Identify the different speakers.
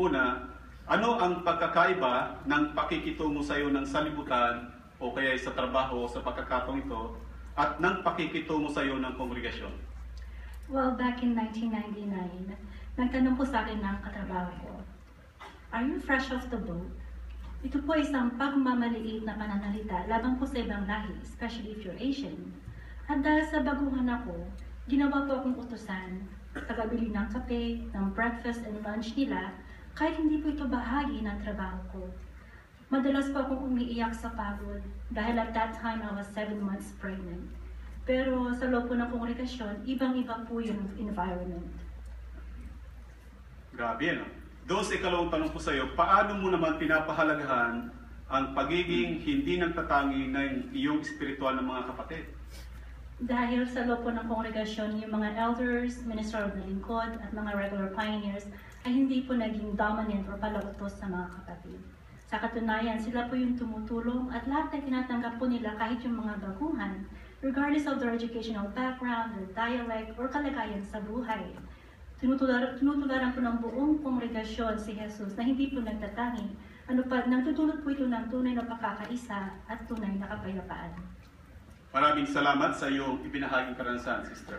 Speaker 1: una, ano ang pagkakaiba ng pakikitungo sa iyo ng salibutan o kaya sa trabaho sa pagkakataong ito at ng pakikitungo sa iyo ng kongregasyon?
Speaker 2: Well, back in 1999, nagtanong po sa akin ng katrabaho ko, "Are you fresh off the boat?" Ito po isang pagmamaliit na pananalita laban po sa ibang lahi, especially if you're Asian. At dahil sa baguhan ako, ginawa po akong utusan, tagabili ng kape, ng breakfast and lunch nila, kahit hindi po ito bahagi ng trabaho ko. Madalas po akong umiiyak sa pagod dahil at that time I was 7 months pregnant. Pero sa loob po ng kongregasyon, ibang-iba po yung environment.
Speaker 1: Grabe, no? Doon sa ikalawang tanong ko sa iyo, paano mo naman pinapahalagahan ang pagiging hindi nagtatangi ng iyong espiritual na mga kapatid?
Speaker 2: Dahil sa loob po ng kongregasyon, yung mga elders, minister of the lingkod, at mga regular pioneers ay hindi po naging dominant o palautos sa mga kapatid. Sa katunayan, sila po yung tumutulong at lahat na tinatanggap po nila kahit yung mga baguhan, regardless of their educational background, their dialect, or kalagayan sa buhay. Tinutularan po ng buong kongregasyon si Jesus na hindi po nagtatangi. Nagtutulot po ito ng tunay na pagkakaisa at tunay na kapayapaan.
Speaker 1: Maraming salamat sa iyong ibinahaging karanasan, Sister.